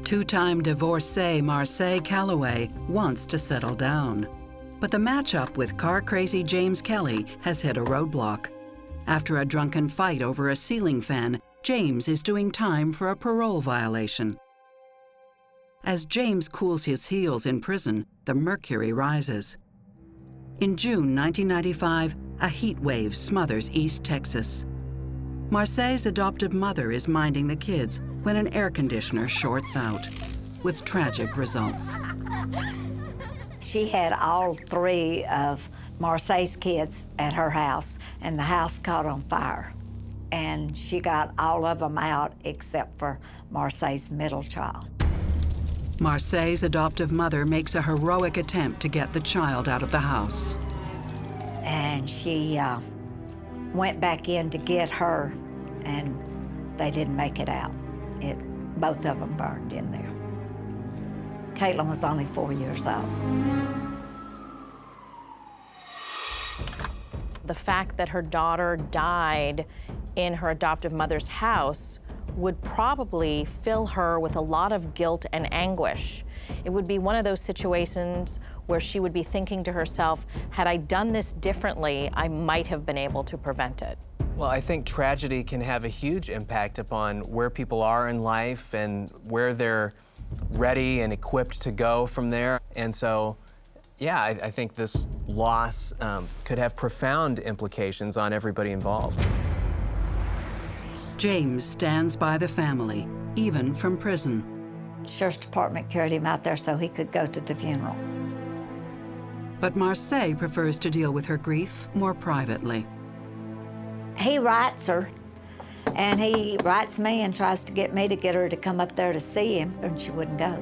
Two-time divorcee Marseille Calloway wants to settle down. But the matchup with car-crazy James Kelly has hit a roadblock. After a drunken fight over a ceiling fan, James is doing time for a parole violation. As James cools his heels in prison, the mercury rises. In June 1995, a heat wave smothers East Texas. Marseille's adoptive mother is minding the kids when an air conditioner shorts out, with tragic results. She had all three of Marseille's kids at her house, and the house caught on fire. And she got all of them out except for Marseille's middle child. Marseille's adoptive mother makes a heroic attempt to get the child out of the house. And she went back in to get her, and they didn't make it out. Both of them burned in there. Caitlin was only 4 years old. The fact that her daughter died in her adoptive mother's house would probably fill her with a lot of guilt and anguish. It would be one of those situations where she would be thinking to herself, had I done this differently, I might have been able to prevent it. Well, I think tragedy can have a huge impact upon where people are in life and where they're ready and equipped to go from there. And so, yeah, I think this loss could have profound implications on everybody involved. James stands by the family, even from prison. The sheriff's department carried him out there so he could go to the funeral. But Marseille prefers to deal with her grief more privately. He writes her, and he writes me and tries to get me to get her to come up there to see him, and she wouldn't go.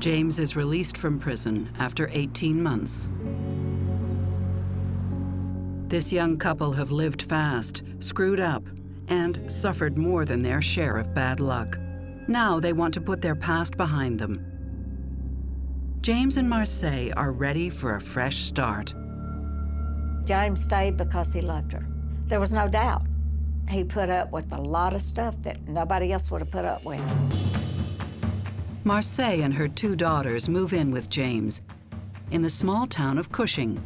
James is released from prison after 18 months. This young couple have lived fast, screwed up, and suffered more than their share of bad luck. Now they want to put their past behind them. James and Marseille are ready for a fresh start. James stayed because he loved her. There was no doubt. He put up with a lot of stuff that nobody else would have put up with. Marseille and her two daughters move in with James in the small town of Cushing,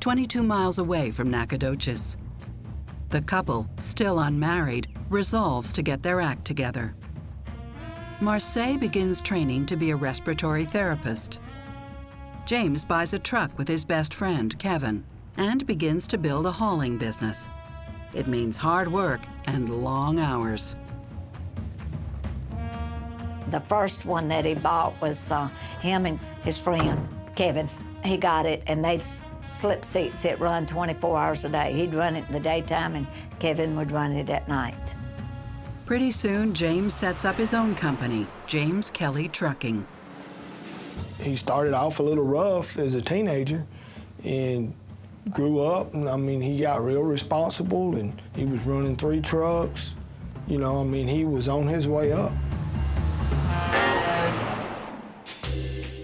22 miles away from Nacogdoches. The couple, still unmarried, resolves to get their act together. Marseille begins training to be a respiratory therapist. James buys a truck with his best friend, Kevin, and begins to build a hauling business. It means hard work and long hours. The first one that he bought was him and his friend, Kevin. He got it, and they'd slip seats. It run 24 hours a day. He'd run it in the daytime, and Kevin would run it at night. Pretty soon, James sets up his own company, James Kelly Trucking. He started off a little rough as a teenager and grew up, and I mean, he got real responsible, and he was running 3 trucks. You know, I mean, he was on his way up.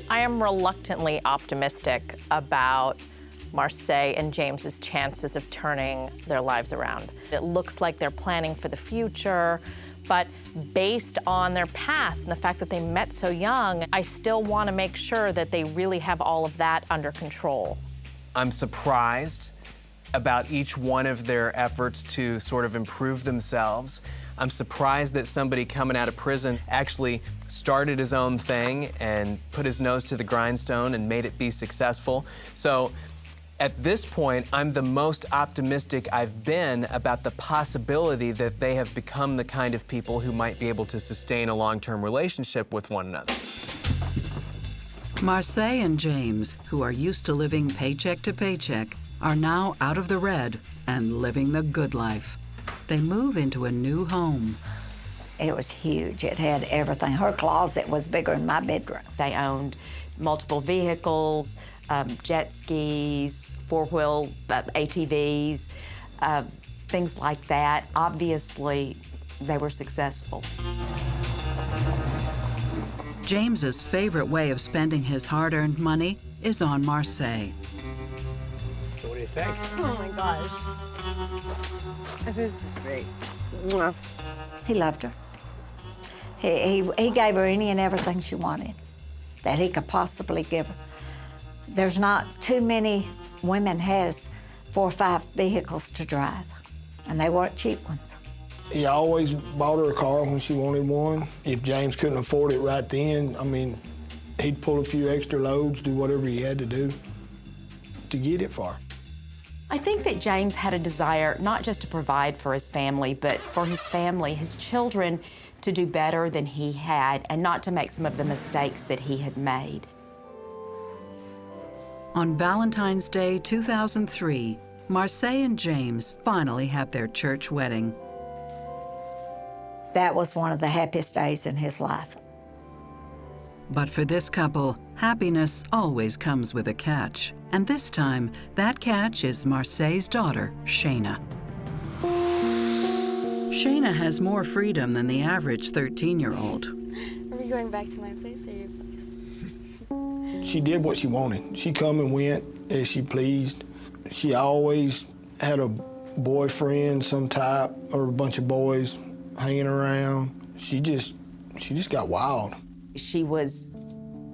I am reluctantly optimistic about Marseille and James's chances of turning their lives around. It looks like they're planning for the future, but based on their past and the fact that they met so young, I still want to make sure that they really have all of that under control. I'm surprised about each one of their efforts to sort of improve themselves. I'm surprised that somebody coming out of prison actually started his own thing and put his nose to the grindstone and made it be successful. So at this point, I'm the most optimistic I've been about the possibility that they have become the kind of people who might be able to sustain a long-term relationship with one another. Marseille and James, who are used to living paycheck to paycheck, are now out of the red and living the good life. They move into a new home. It was huge. It had everything. Her closet was bigger than my bedroom. They owned multiple vehicles, jet skis, four-wheel ATVs, things like that. Obviously, they were successful. James's favorite way of spending his hard-earned money is on Marseille. So what do you think? Oh my gosh. This is great. Mwah. He loved her. He gave her any and everything she wanted that he could possibly give her. There's not too many women has 4 or 5 vehicles to drive, and they weren't cheap ones. He always bought her a car when she wanted one. If James couldn't afford it right then, I mean, he'd pull a few extra loads, do whatever he had to do to get it for her. I think that James had a desire not just to provide for his family, but for his family, his children, to do better than he had and not to make some of the mistakes that he had made. On Valentine's Day 2003, Marseille and James finally have their church wedding. That was one of the happiest days in his life. But for this couple, happiness always comes with a catch. And this time, that catch is Marseille's daughter, Shayna. Shayna has more freedom than the average 13-year-old. Are we going back to my place or your place? She did what she wanted. She come and went as she pleased. She always had a boyfriend, some type, or a bunch of boys hanging around. She just got wild. She was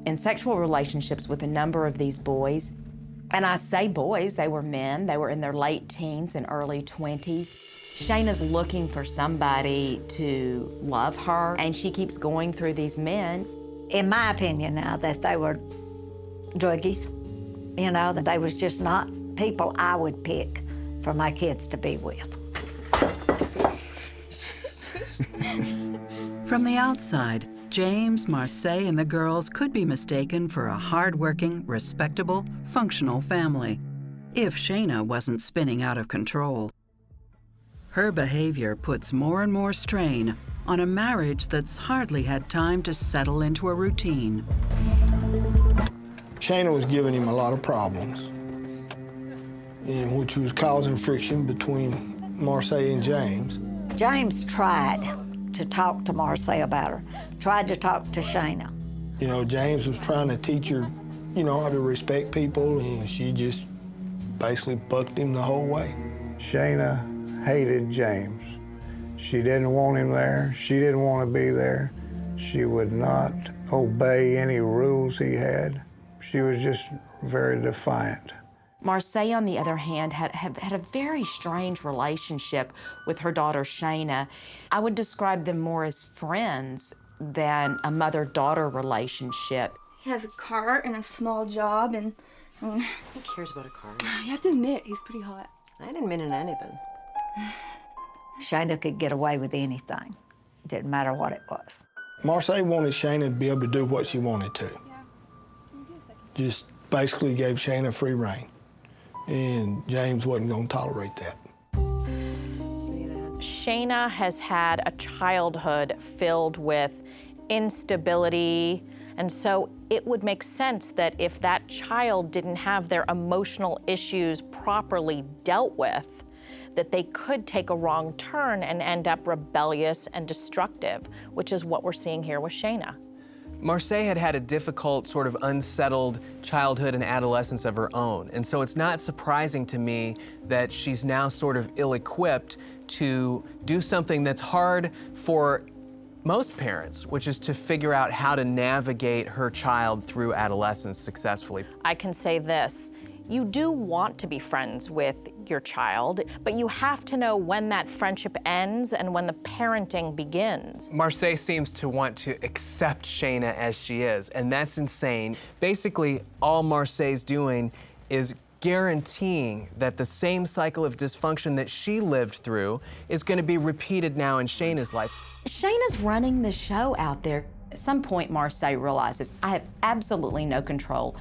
in sexual relationships with a number of these boys. And I say boys, they were men. They were in their late teens and early 20s. Shayna's looking for somebody to love her, and she keeps going through these men. In my opinion now, that they were druggies, you know, that they was just not people I would pick for my kids to be with. From the outside, James, Marseille, and the girls could be mistaken for a hard-working, respectable, functional family, if Shayna wasn't spinning out of control. Her behavior puts more and more strain on a marriage that's hardly had time to settle into a routine. Shayna was giving him a lot of problems, which was causing friction between Marseille and James. James tried to talk to Marseille about her, tried to talk to Shayna. You know, James was trying to teach her, you know, how to respect people, and she just basically bucked him the whole way. Shayna hated James. She didn't want him there. She didn't want to be there. She would not obey any rules he had. She was just very defiant. Marseille, on the other hand, had a very strange relationship with her daughter, Shayna. I would describe them more as friends than a mother-daughter relationship. He has a car and a small job, and I mean, Who cares about a car? you have to admit, he's pretty hot. I didn't mean anything. Shayna could get away with anything. Didn't matter what it was. Marseille wanted Shayna to be able to do what she wanted to. Just basically gave Shayna free rein. And James wasn't going to tolerate that. Shayna has had a childhood filled with instability, and so it would make sense that if that child didn't have their emotional issues properly dealt with, that they could take a wrong turn and end up rebellious and destructive, which is what we're seeing here with Shayna. Marseille had had a difficult, sort of unsettled childhood and adolescence of her own, and so it's not surprising to me that she's now sort of ill-equipped to do something that's hard for most parents, which is to figure out how to navigate her child through adolescence successfully. I can say this. You do want to be friends with your child, but you have to know when that friendship ends and when the parenting begins. Marseille seems to want to accept Shayna as she is, and that's insane. Basically, all Marseille's doing is guaranteeing that the same cycle of dysfunction that she lived through is going to be repeated now in Shayna's life. Shayna's running the show out there. At some point, Marseille realizes, I have absolutely no control.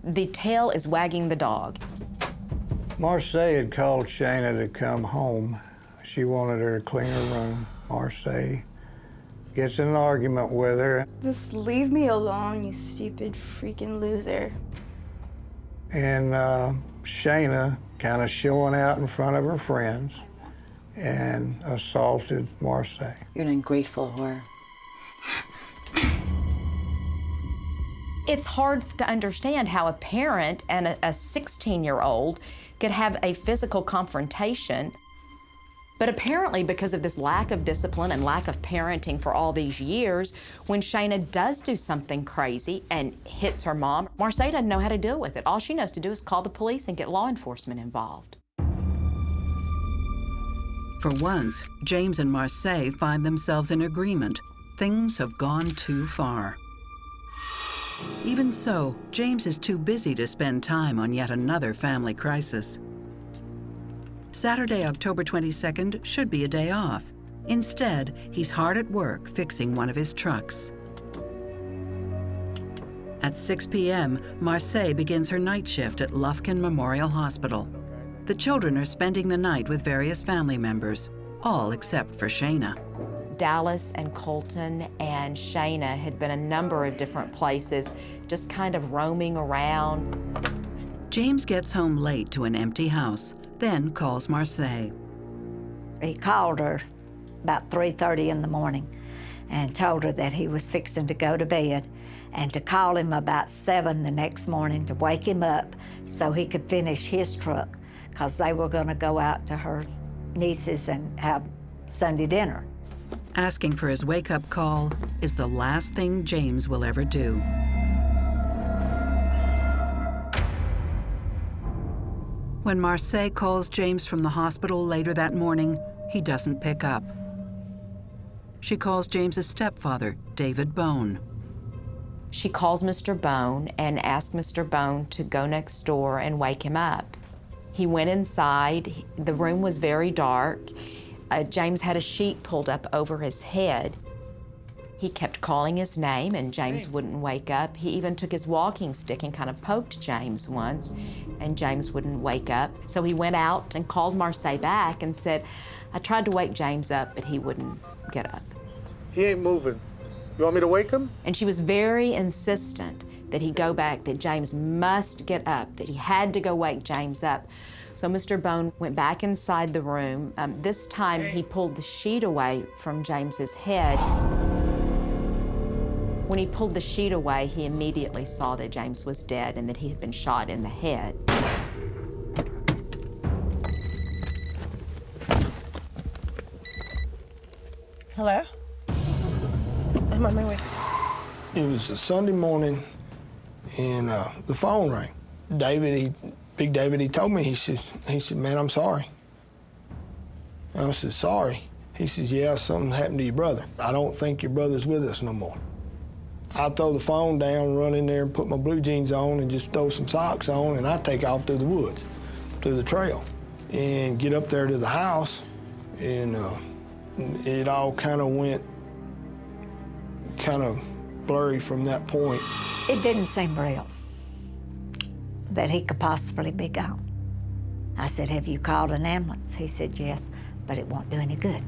The tail is wagging the dog. Marseille had called Shayna to come home. She wanted her to clean her room. Marseille gets in an argument with her. Just leave me alone, you stupid freaking loser. And Shayna, kind of showing out in front of her friends, and assaulted Marseille. You're an ungrateful whore. It's hard to understand how a parent and a 16-year-old could have a physical confrontation. But apparently, because of this lack of discipline and lack of parenting for all these years, when Shayna does do something crazy and hits her mom, Marseille doesn't know how to deal with it. All she knows to do is call the police and get law enforcement involved. For once, James and Marseille find themselves in agreement. Things have gone too far. Even so, James is too busy to spend time on yet another family crisis. Saturday, October 22nd should be a day off. Instead, he's hard at work fixing one of his trucks. At 6 p.m., Marseille begins her night shift at Lufkin Memorial Hospital. The children are spending the night with various family members, all except for Shayna. Dallas and Colton and Shayna had been a number of different places, just kind of roaming around. James gets home late to an empty house, then calls Marseille. He called her about 3:30 in the morning and told her that he was fixing to go to bed and to call him about 7 the next morning to wake him up so he could finish his truck, because they were going to go out to her niece's and have Sunday dinner. Asking for his wake-up call is the last thing James will ever do. When Marseille calls James from the hospital later that morning, he doesn't pick up. She calls James's stepfather, David Bone. She calls Mr. Bone and asks Mr. Bone to go next door and wake him up. He went inside. The room was very dark. James had a sheet pulled up over his head. He kept calling his name and James wouldn't wake up. He even took his walking stick and kind of poked James once and James wouldn't wake up. So he went out and called Marseille back and said, I tried to wake James up, but he wouldn't get up. He ain't moving. You want me to wake him? And she was very insistent that he go back, that James must get up, that he had to go wake James up. So Mr. Bone went back inside the room. This time he pulled the sheet away from James's head. When he pulled the sheet away, he immediately saw that James was dead and that he had been shot in the head. Hello? I'm on my way. It was a Sunday morning, and the phone rang. Big David, he told me, he said, man, I'm sorry. I said, sorry? He says, yeah, something happened to your brother. I don't think your brother's with us no more. I throw the phone down, run in there and put my blue jeans on and just throw some socks on, and I take off through the woods, to the trail, and get up there to the house, and it all kind of went kind of blurry from that point. It didn't seem real that he could possibly be gone. I said, have you called an ambulance? He said, yes, but it won't do any good.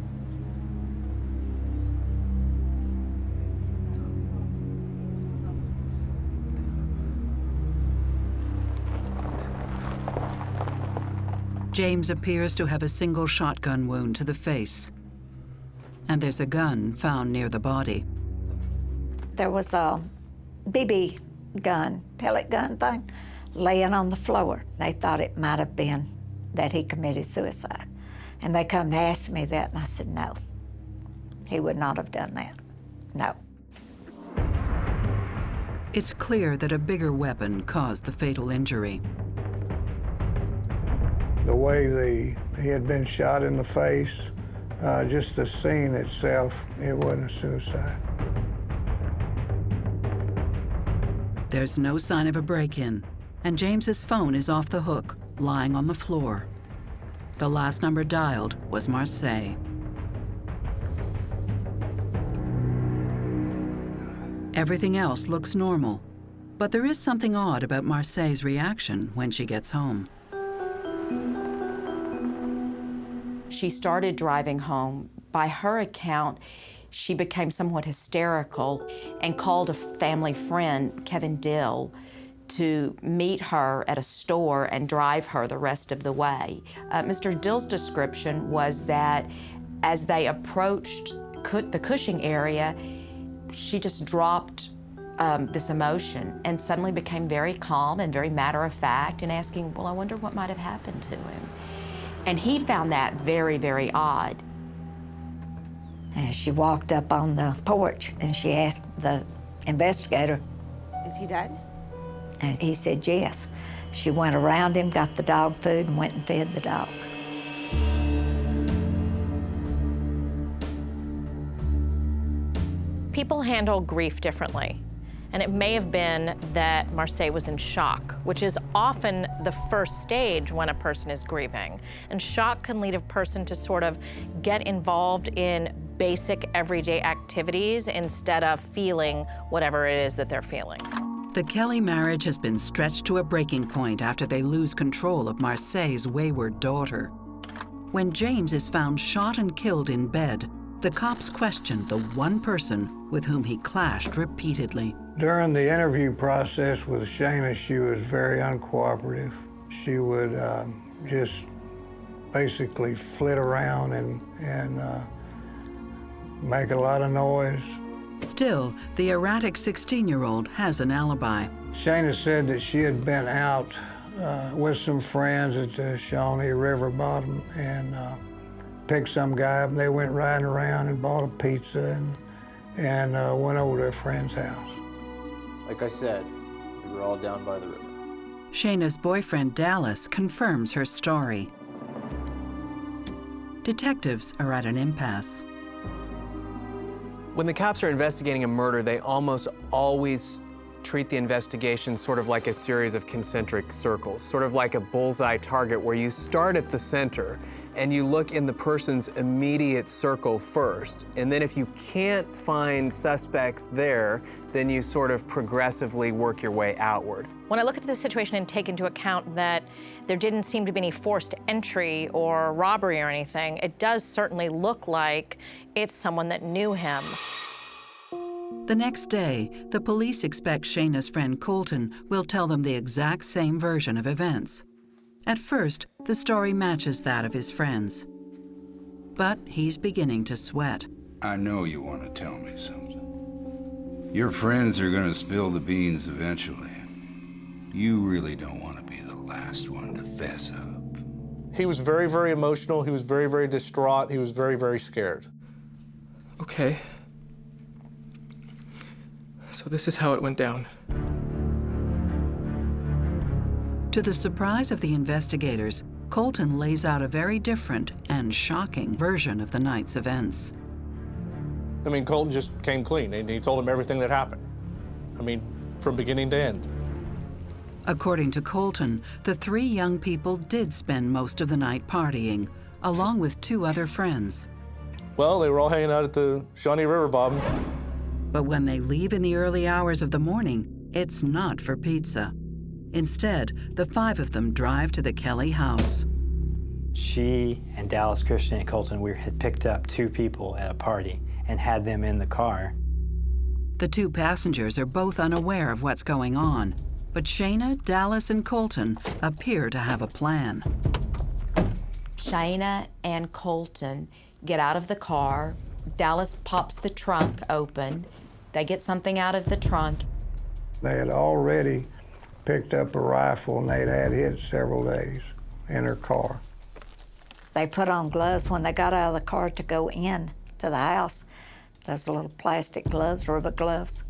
James appears to have a single shotgun wound to the face, and there's a gun found near the body. There was a BB gun, pellet gun thing, laying on the floor. They thought it might have been that he committed suicide. And they come to ask me that, and I said, no, he would not have done that, no. It's clear that a bigger weapon caused the fatal injury. The way he had been shot in the face, just the scene itself, it wasn't a suicide. There's no sign of a break-in, and James's phone is off the hook, lying on the floor. The last number dialed was Marseille. Everything else looks normal, but there is something odd about Marseille's reaction when she gets home. She started driving home. By her account, she became somewhat hysterical and called a family friend, Kevin Dill, to meet her at a store and drive her the rest of the way. Mr. Dill's description was that as they approached the Cushing area, she just dropped this emotion and suddenly became very calm and very matter-of-fact and asking, well, I wonder what might have happened to him. And he found that very, very odd. And she walked up on the porch and she asked the investigator, Is he dead? and he said yes. She went around him, got the dog food, and went and fed the dog. People handle grief differently. And it may have been that Marseille was in shock, which is often the first stage when a person is grieving. And shock can lead a person to sort of get involved in basic everyday activities instead of feeling whatever it is that they're feeling. The Kelly marriage has been stretched to a breaking point after they lose control of Marseille's wayward daughter. When James is found shot and killed in bed, the cops question the one person with whom he clashed repeatedly. During the interview process with Shayna, she was very uncooperative. She would just basically flit around and make a lot of noise. Still, the erratic 16-year-old has an alibi. Shayna said that she had been out with some friends at the Shawnee River bottom and picked some guy up, and they went riding around and bought a pizza and went over to a friend's house. Like I said, we were all down by the river. Shayna's boyfriend, Dallas, confirms her story. Detectives are at an impasse. When the cops are investigating a murder, they almost always treat the investigation sort of like a series of concentric circles, sort of like a bullseye target where you start at the center and you look in the person's immediate circle first. And then if you can't find suspects there, then you sort of progressively work your way outward. When I look at this situation and take into account that there didn't seem to be any forced entry or robbery or anything, it does certainly look like it's someone that knew him. The next day, the police expect Shayna's friend Colton will tell them the exact same version of events. At first, the story matches that of his friends. But he's beginning to sweat. I know you want to tell me something. Your friends are going to spill the beans eventually. You really don't want to be the last one to fess up. He was very, very emotional. He was very, very distraught. He was very, very scared. Okay. So this is how it went down. To the surprise of the investigators, Colton lays out a very different and shocking version of the night's events. I mean, Colton just came clean, and he told him everything that happened. I mean, from beginning to end. According to Colton, the three young people did spend most of the night partying, along with two other friends. Well, they were all hanging out at the Shawnee River bottom. But when they leave in the early hours of the morning, it's not for pizza. Instead, the five of them drive to the Kelly house. She and Dallas, Christian, and Colton, we had picked up two people at a party and had them in the car. The two passengers are both unaware of what's going on, but Shayna, Dallas, and Colton appear to have a plan. Shayna and Colton get out of the car. Dallas pops the trunk open. They get something out of the trunk. They had already picked up a rifle and they'd had it several days in her car. They put on gloves when they got out of the car to go in to the house. Those little plastic gloves, rubber gloves.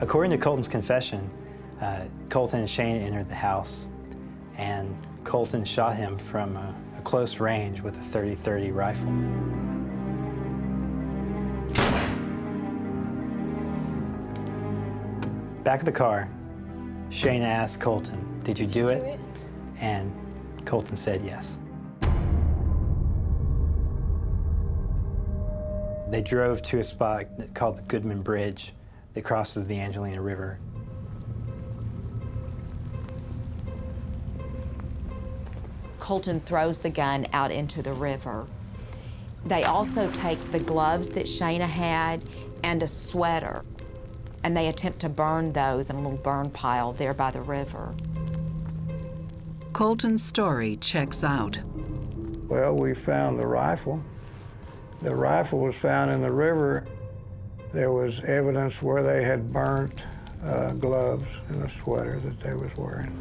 According to Colton's confession, Colton and Shayna entered the house, and Colton shot him from a close range with a .30-30 rifle. Back of the car, Shayna asked Colton, "Did you do it?" And Colton said yes. They drove to a spot called the Goodman Bridge that crosses the Angelina River. Colton throws the gun out into the river. They also take the gloves that Shayna had and a sweater. and they attempt to burn those in a little burn pile there by the river. Colton's story checks out. Well, we found the rifle. The rifle was found in the river. There was evidence where they had burnt gloves and a sweater that they was wearing.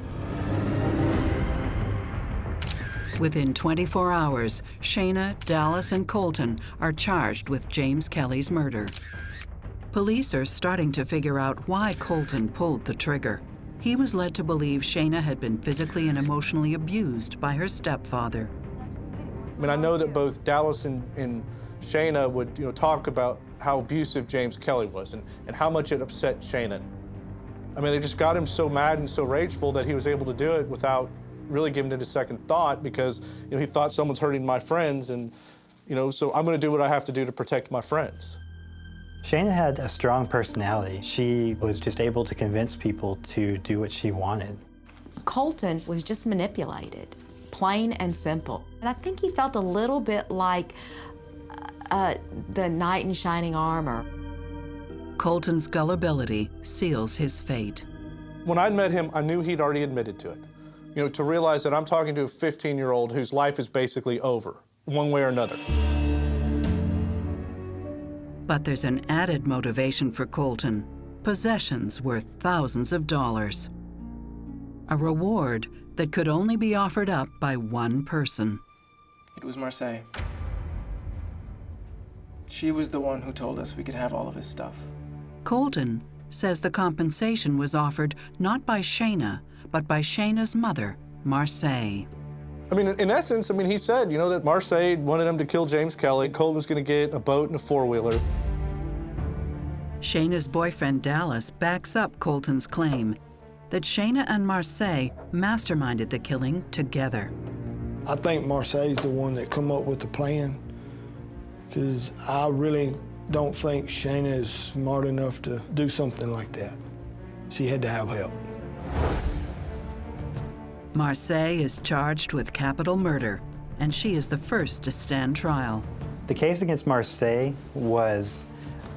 Within 24 hours, Shayna, Dallas, and Colton are charged with James Kelly's murder. Police are starting to figure out why Colton pulled the trigger. He was led to believe Shayna had been physically and emotionally abused by her stepfather. I mean, I know that both Dallas and Shayna would talk about how abusive James Kelly was and how much it upset Shayna. I mean, they just got him so mad and so rageful that he was able to do it without really giving it a second thought, because he thought someone's hurting my friends, and so I'm going to do what I have to do to protect my friends. Shayna had a strong personality. She was just able to convince people to do what she wanted. Colton was just manipulated, plain and simple. And I think he felt a little bit like the knight in shining armor. Colton's gullibility seals his fate. When I met him, I knew he'd already admitted to it. To realize that I'm talking to a 15-year-old whose life is basically over, one way or another. But there's an added motivation for Colton: possessions worth thousands of dollars. A reward that could only be offered up by one person. It was Marseille. She was the one who told us we could have all of his stuff. Colton says the compensation was offered not by Shayna, but by Shayna's mother, Marseille. I mean, in essence, he said, that Marseille wanted him to kill James Kelly. Colton was going to get a boat and a four-wheeler. Shayna's boyfriend, Dallas, backs up Colton's claim that Shayna and Marseille masterminded the killing together. I think Marseille's the one that come up with the plan, because I really don't think Shayna is smart enough to do something like that. She had to have help. Marseille is charged with capital murder, and she is the first to stand trial. The case against Marseille was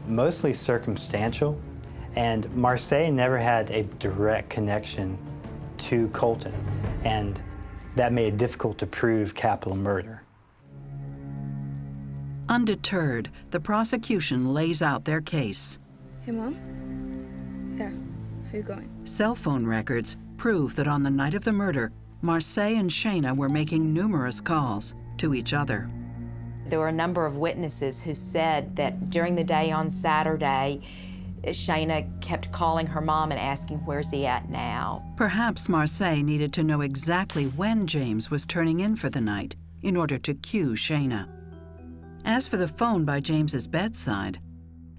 mostly circumstantial, and Marseille never had a direct connection to Colton, and that made it difficult to prove capital murder. Undeterred, the prosecution lays out their case. Hey, Mom? Yeah, how you going? Cell phone records prove that on the night of the murder, Marseille and Shayna were making numerous calls to each other. There were a number of witnesses who said that during the day on Saturday, Shayna kept calling her mom and asking, "Where's he at now?" Perhaps Marseille needed to know exactly when James was turning in for the night in order to cue Shayna. As for the phone by James's bedside,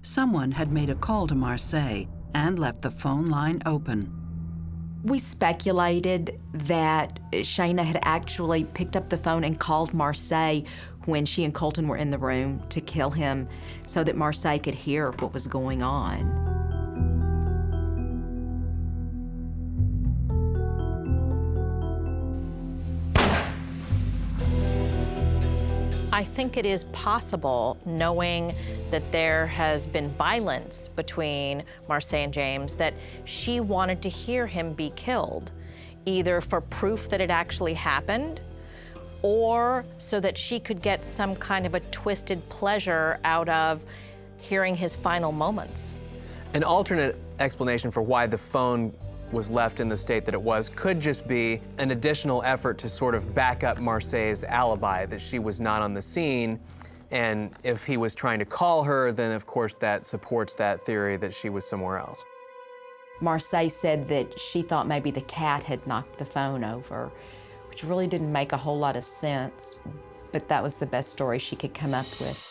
someone had made a call to Marseille and left the phone line open. We speculated that Shayna had actually picked up the phone and called Marseille when she and Colton were in the room to kill him so that Marseille could hear what was going on. I think it is possible, knowing that there has been violence between Marseille and James, that she wanted to hear him be killed, either for proof that it actually happened, or so that she could get some kind of a twisted pleasure out of hearing his final moments. An alternate explanation for why the phone was left in the state that it was could just be an additional effort to sort of back up Marseille's alibi, that she was not on the scene. And if he was trying to call her, then of course that supports that theory that she was somewhere else. Marseille said that she thought maybe the cat had knocked the phone over, which really didn't make a whole lot of sense, but that was the best story she could come up with.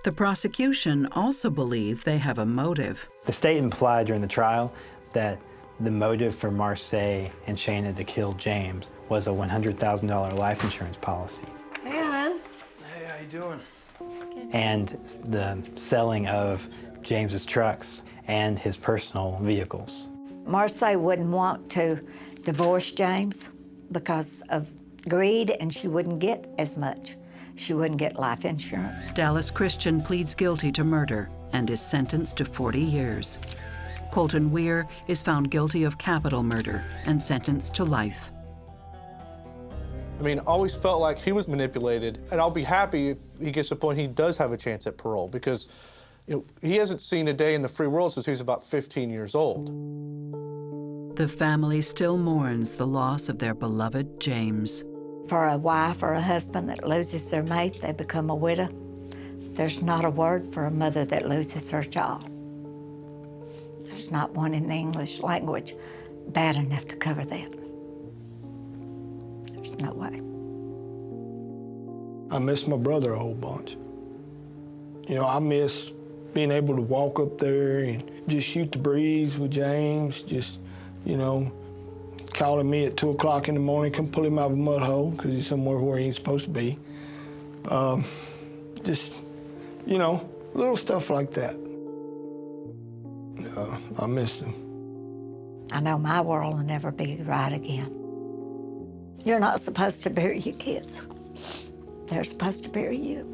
The prosecution also believe they have a motive. The state implied during the trial that the motive for Marseille and Shayna to kill James was a $100,000 life insurance policy. Hey, hon. Hey, how you doing? And the selling of James's trucks and his personal vehicles. Marseille wouldn't want to divorce James because of greed, and she wouldn't get as much. She wouldn't get life insurance. Dallas Christian pleads guilty to murder and is sentenced to 40 years. Colton Weir is found guilty of capital murder and sentenced to life. I mean, always felt like he was manipulated, and I'll be happy if he gets to the point he does have a chance at parole, because he hasn't seen a day in the free world since he was about 15 years old. The family still mourns the loss of their beloved James. For a wife or a husband that loses their mate, they become a widow. There's not a word for a mother that loses her child. There's not one in the English language bad enough to cover that. There's no way. I miss my brother a whole bunch. I miss being able to walk up there and just shoot the breeze with James, just, calling me at 2 o'clock in the morning, come pull him out of a mud hole because he's somewhere where he ain't supposed to be. Just, little stuff like that. I miss him. I know my world will never be right again. You're not supposed to bury your kids. They're supposed to bury you.